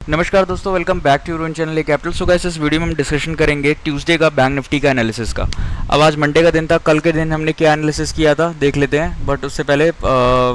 नमस्कार दोस्तों, welcome back to your channel Capital. So guys, इस वीडियो में हम डिस्कशन करेंगे ट्यूसडे का बैंक निफ्टी का एनालिसिस का। अब आज मंडे का दिन था, कल के दिन हमने क्या एनालिसिस किया था देख लेते हैं। बट उससे पहले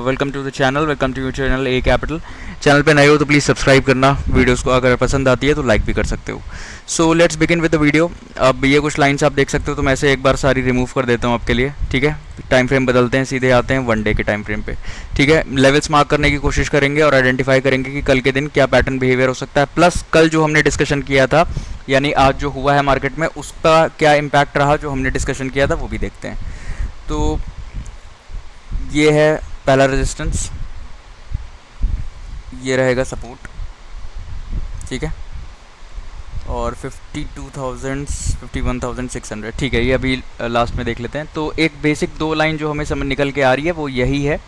welcome to the channel, welcome to your channel A Capital. Channel पे नए हो तो प्लीज़ सब्सक्राइब करना, वीडियोस को अगर पसंद आती है तो लाइक भी कर सकते हो। So let's begin with the video. अब ये कुछ लाइन्स आप देख सकते हो, तो मैं ऐसे एक बार सारी रिमूव कर देता हूँ आपके लिए, ठीक है। टाइम फ्रेम बदलते हैं, सीधे आते हैं वन डे के टाइम फ्रेम पे, ठीक है। लेवल्स मार्क करने की कोशिश करेंगे और आइडेंटिफाई करेंगे कि कल के दिन क्या पैटर्न बिहेवियर हो सकता है, प्लस कल जो हमने डिस्कशन किया था, यानी आज जो हुआ है मार्केट में, उसका क्या इम्पैक्ट रहा जो हमने डिस्कशन किया था, वो भी देखते हैं। तो ये है पहला रेजिस्टेंस, ये रहेगा सपोर्ट, ठीक है। और 52,000 51,600, ठीक है। ये अभी लास्ट में देख लेते हैं। तो एक बेसिक दो लाइन जो हमें समझ निकल के आ रही है वो यही है,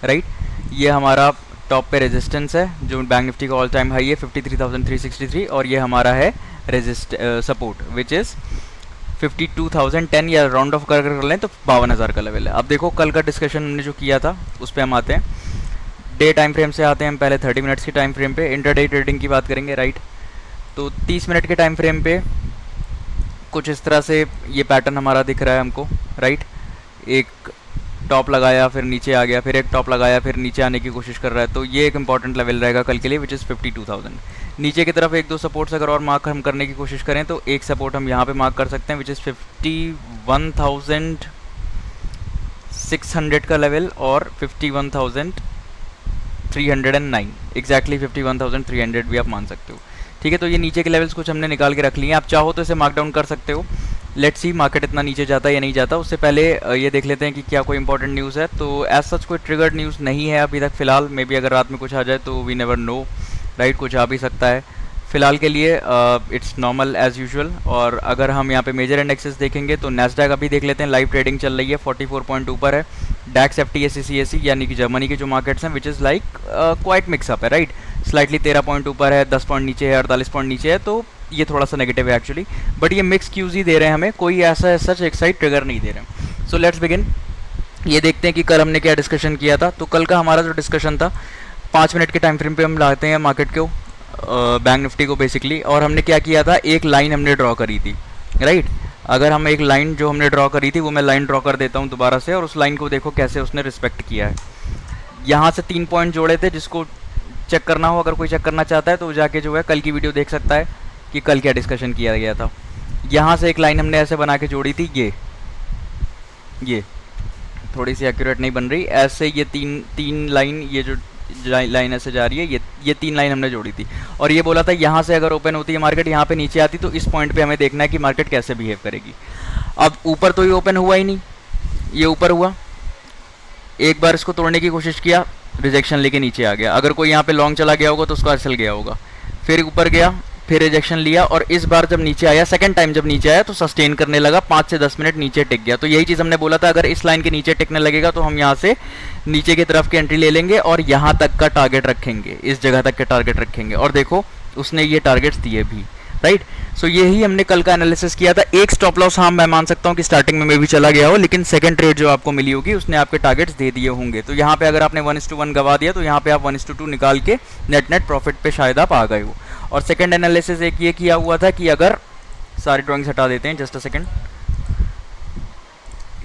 राइट। ये हमारा टॉप पे रेजिस्टेंस है जो बैंक निफ्टी का ऑल टाइम हाई है 53,363, और ये हमारा है सपोर्ट विच इज़ 52,010, या राउंड ऑफ कर लें तो 52,000 का लेवल है। अब देखो कल का डिस्कशन हमने जो किया था उस पर हम आते हैं। डे टाइम फ्रेम से आते हैं हम पहले 30 मिनट्स की टाइम फ्रेम पे, इंटरडे ट्रेडिंग की बात करेंगे, राइट। तो 30 मिनट के टाइम फ्रेम पे कुछ इस तरह से ये पैटर्न हमारा दिख रहा है हमको, राइट। एक टॉप लगाया, फिर नीचे आ गया, फिर एक टॉप लगाया, फिर नीचे आने की कोशिश कर रहा है। तो ये एक इंपॉर्टेंट लेवल रहेगा कल के लिए, विच इज़ 52,000। नीचे की तरफ एक दो सपोर्ट्स अगर और मार्क हम करने की कोशिश करें तो एक सपोर्ट हम यहाँ पे मार्क कर सकते हैं, विच इज़ 51,600 का लेवल, और 51,309, एग्जैक्टली 51,300 भी आप मान सकते हो, ठीक है। तो ये नीचे के लेवल्स कुछ हमने निकाल के रख लिए हैं। आप चाहो तो इसे मार्क डाउन कर सकते हो। लेट्स सी मार्केट इतना नीचे जाता है या नहीं जाता। उससे पहले ये देख लेते हैं कि क्या कोई इंपॉर्टेंट न्यूज़ है। तो एज सच कोई ट्रिगर्ड न्यूज़ नहीं है अभी तक फ़िलहाल। मे बी अगर रात में कुछ आ जाए तो वी नेवर नो, राइट, कुछ आ भी सकता है। फ़िलहाल के लिए इट्स नॉर्मल एज़ यूजुअल। और अगर हम यहाँ पे मेजर इंडेक्सेस देखेंगे तो नैस्डैक अभी देख लेते हैं, लाइव ट्रेडिंग चल रही है, 44 पॉइंट ऊपर है। डैक्स FTSE CSE यानी कि जर्मनी के जो मार्केट्स हैं, which is like quite mixup है, राइट। स्लाइटली 13 पॉइंट ऊपर है, 10 पॉइंट नीचे है, 48 पॉइंट नीचे है। तो ये थोड़ा सा नेगेटिव है एक्चुअली, बट ये मिक्स क्यूज ही दे रहे हैं हमें, कोई ऐसा सच एक साइड ट्रिगर नहीं दे रहे हैं। So let's begin. ये देखते हैं कि कल हमने क्या डिस्कशन किया था। तो कल का हमारा जो डिस्कशन था 5 मिनट के टाइम फ्रेम पे हम लाते हैं मार्केट को, बैंक निफ्टी को बेसिकली। और हमने क्या किया था, एक लाइन हमने ड्रॉ करी थी, राइट। अगर हम एक लाइन जो हमने ड्रॉ करी थी वो मैं लाइन ड्रॉ कर देता हूँ दोबारा से, और उस लाइन को देखो कैसे उसने रिस्पेक्ट किया है। यहाँ से 3 पॉइंट जोड़े थे, जिसको चेक करना हो, अगर कोई चेक करना चाहता है तो जाके जो है कल की वीडियो देख सकता है कि कल क्या डिस्कशन किया गया था। यहाँ से एक लाइन हमने ऐसे बना के जोड़ी थी, ये थोड़ी सी एक्यूरेट नहीं बन रही, ऐसे ये तीन लाइन, ये जो लाइन ऐसे जा रही है, ये 3 लाइन हमने जोड़ी थी। और ये बोला था यहाँ से अगर ओपन होती है मार्केट, यहाँ पे नीचे आती, तो इस पॉइंट पे हमें देखना है कि मार्केट कैसे बिहेव करेगी। अब ऊपर तो ये ओपन हुआ ही नहीं, ये ऊपर हुआ, एक बार इसको तोड़ने की कोशिश किया, रिजेक्शन लेके नीचे आ गया। अगर कोई यहाँ पे लॉन्ग चला गया होगा तो उसको एसएल गया होगा, फिर ऊपर गया, फिर रिजेक्शन लिया, और इस बार जब नीचे आया, सेकंड टाइम जब नीचे आया तो सस्टेन करने लगा, 5 से 10 मिनट नीचे टिक गया। तो यही चीज़ हमने बोला था, अगर इस लाइन के नीचे टिकने लगेगा तो हम यहाँ से नीचे की तरफ की एंट्री ले लेंगे और यहाँ तक का टारगेट रखेंगे, इस जगह तक के टारगेट रखेंगे। और देखो उसने ये टारगेट्स दिए भी, राइट। सो यही हमने कल का एनालिसिस किया था। एक स्टॉप लॉस हाँ मैं मान सकता हूँ कि स्टार्टिंग में भी चला गया हो, लेकिन सेकंड ट्रेड जो आपको मिली होगी उसने आपके टारगेट्स दे दिए होंगे। तो यहाँ पे अगर आपने 1:1 गवा दिया तो यहाँ पे आप 1:2 निकाल के नेट प्रॉफिट पे शायद आप आ गए हो। और सेकंड एनालिसिस एक ये किया हुआ था कि अगर, सारी ड्राइंग्स हटा देते हैं, जस्ट अ सेकंड।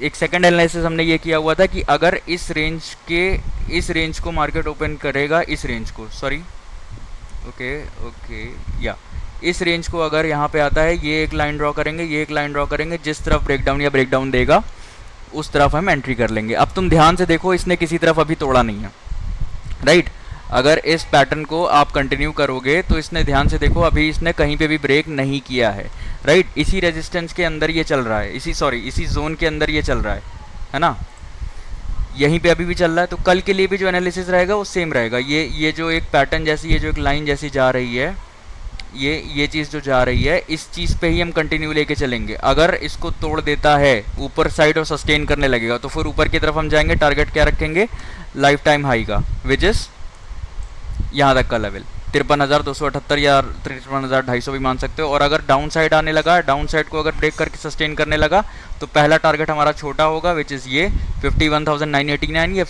एक सेकंड एनालिसिस हमने ये किया हुआ था कि अगर इस रेंज को मार्केट ओपन करेगा, इस रेंज को, सॉरी, ओके या इस रेंज को अगर यहाँ पे आता है, ये एक लाइन ड्रॉ करेंगे, ये एक लाइन ड्रॉ करेंगे, जिस तरफ ब्रेकडाउन देगा उस तरफ हम एंट्री कर लेंगे। अब तुम ध्यान से देखो, इसने किसी तरफ अभी तोड़ा नहीं है, राइट। अगर इस पैटर्न को आप कंटिन्यू करोगे तो इसने, ध्यान से देखो, अभी इसने कहीं पे भी ब्रेक नहीं किया है, राइट। इसी रेजिस्टेंस के अंदर ये चल रहा है, इसी जोन के अंदर ये चल रहा है ना, यहीं पे अभी भी चल रहा है। तो कल के लिए भी जो एनालिसिस रहेगा वो सेम रहेगा। ये जो एक पैटर्न जैसी, ये जो एक लाइन जैसी जा रही है, ये चीज़ जो जा रही है, इस चीज़ पे ही हम कंटिन्यू लेके चलेंगे। अगर इसको तोड़ देता है ऊपर साइड और सस्टेन करने लगेगा तो फिर ऊपर की तरफ हम जाएंगे, टारगेट क्या रखेंगे, लाइफ टाइम हाई का, विच इज़ यहाँ तक का लेवल 53,278 या 53,250 भी मान सकते हो। और अगर डाउन साइड आने लगा, डाउन साइड को अगर ब्रेक करके सस्टेन करने लगा तो पहला टारगेट हमारा छोटा होगा, विच इज़ ये 51,989 या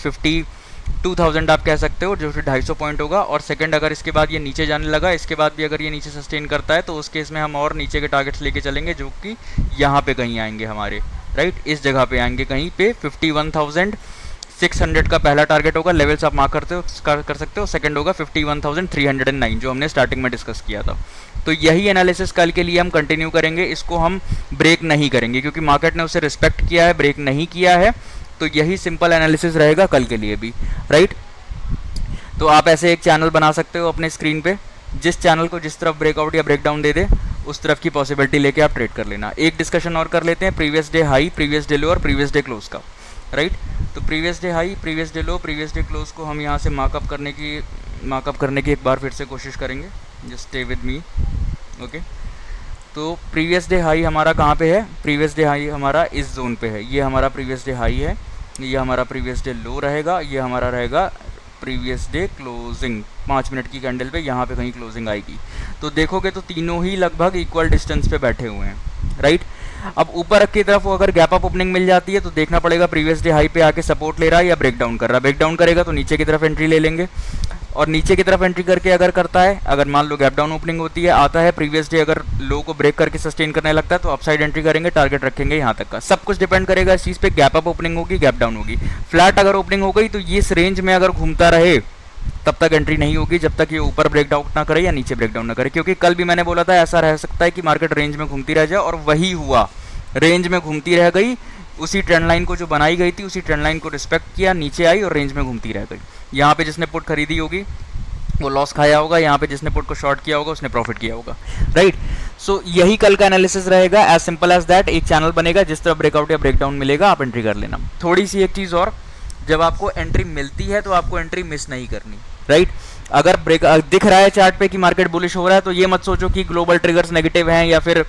2000 आप कह सकते हो, जो कि 250 पॉइंट होगा। और सेकंड, अगर इसके बाद ये नीचे जाने लगा, इसके बाद भी अगर ये नीचे सस्टेन करता है तो उस केस में हम और नीचे के टारगेट्स लेके चलेंगे, जो कि यहाँ पे कहीं आएंगे हमारे, राइट, इस जगह पे आएंगे कहीं पे। 51,600 का पहला टारगेट होगा, लेवल्स आप मार्क कर सकते हो। सेकंड होगा 51,309, जो हमने स्टार्टिंग में डिस्कस किया था। तो यही एनालिसिस कल के लिए हम कंटिन्यू करेंगे, इसको हम ब्रेक नहीं करेंगे क्योंकि मार्केट ने उसे रिस्पेक्ट किया है, ब्रेक नहीं किया है। तो यही सिंपल एनालिसिस रहेगा कल के लिए भी, राइट। तो आप ऐसे एक चैनल बना सकते हो अपने स्क्रीन पे, जिस चैनल को जिस तरफ ब्रेकआउट या ब्रेकडाउन दे दे उस तरफ की पॉसिबिलिटी लेके आप ट्रेड कर लेना। एक डिस्कशन और कर लेते हैं previous day high, previous day लो और प्रीवियस डे क्लोज का, राइट। तो previous day high, previous day लो, प्रीवियस डे क्लोज को हम यहाँ से मार्कअप करने की एक बार फिर से कोशिश करेंगे। Just stay with me, okay. तो प्रीवियस डे हाई हमारा कहाँ पे है? प्रीवियस डे हाई हमारा इस जोन पे है, ये हमारा प्रीवियस डे हाई है, ये हमारा प्रीवियस डे लो रहेगा, ये हमारा रहेगा प्रीवियस डे क्लोजिंग। 5 मिनट की कैंडल पे यहाँ पे कहीं क्लोजिंग आएगी। तो देखोगे तो तीनों ही लगभग इक्वल डिस्टेंस पे बैठे हुए हैं, राइट। अब ऊपर की तरफ अगर गैप अप ओपनिंग मिल जाती है तो देखना पड़ेगा प्रीवियस डे हाई पे आके सपोर्ट ले रहा है या ब्रेकडाउन कर रहा है। ब्रेकडाउन करेगा तो नीचे की तरफ एंट्री ले लेंगे, और नीचे की तरफ एंट्री करके अगर करता है, अगर मान लो गैप डाउन ओपनिंग होती है, आता है प्रीवियस डे अगर लो को ब्रेक करके सस्टेन करने लगता है तो अपसाइड एंट्री करेंगे, टारगेट रखेंगे यहाँ तक का। सब कुछ डिपेंड करेगा इस चीज़ पे, गैप अप ओपनिंग होगी, गैप डाउन होगी। फ्लैट अगर ओपनिंग हो गई तो ये इस रेंज में अगर घूमता रहे तब तक एंट्री नहीं होगी, जब तक ये ऊपर ब्रेकडाउन ना करे या नीचे ब्रेकडाउन ना करे। क्योंकि कल भी मैंने बोला था ऐसा रह सकता है कि मार्केट रेंज में घूमती रह जाए, और वही हुआ, रेंज में घूमती रह गई। उसी ट्रेंड लाइन को जो बनाई गई थी उसी ट्रेंड लाइन को रिस्पेक्ट किया, नीचे आई और रेंज में घूमती रह गई। यहाँ पे जिसने पुट खरीदी होगी वो लॉस खाया होगा, यहाँ पे जिसने पुट को शॉर्ट किया होगा उसने प्रॉफिट किया होगा, राइट। सो यही कल का एनालिसिस रहेगा, एज सिंपल एज दैट। एक चैनल बनेगा, जिस तरह ब्रेकआउट या ब्रेकडाउन मिलेगा आप एंट्री कर लेना। थोड़ी सी एक चीज़ और, जब आपको एंट्री मिलती है तो आपको एंट्री मिस नहीं करनी, राइट। अगर ब्रेक दिख रहा है चार्ट पे कि मार्केट बुलिश हो रहा है तो ये मत सोचो कि ग्लोबल ट्रिगर्स नेगेटिव हैं या फिर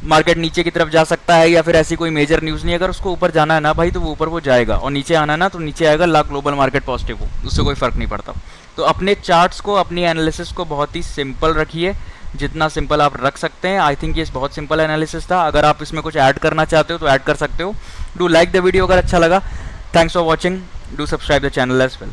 मार्केट नीचे की तरफ जा सकता है या फिर ऐसी कोई मेजर न्यूज़ नहीं है। अगर उसको ऊपर जाना है ना भाई तो वो ऊपर वो जाएगा, और नीचे आना है ना तो नीचे आएगा, ला ग्लोबल मार्केट पॉजिटिव हो, उससे कोई फर्क नहीं पड़ता। तो अपने चार्ट्स को, अपनी एनालिसिस को बहुत ही सिंपल रखिए, जितना सिंपल आप रख सकते हैं। आई थिंक ये बहुत सिंपल एनालिसिस था। अगर आप इसमें कुछ ऐड करना चाहते हो तो ऐड कर सकते हो। डू लाइक द वीडियो अगर अच्छा लगा। Thanks for watching, do subscribe the channel as well.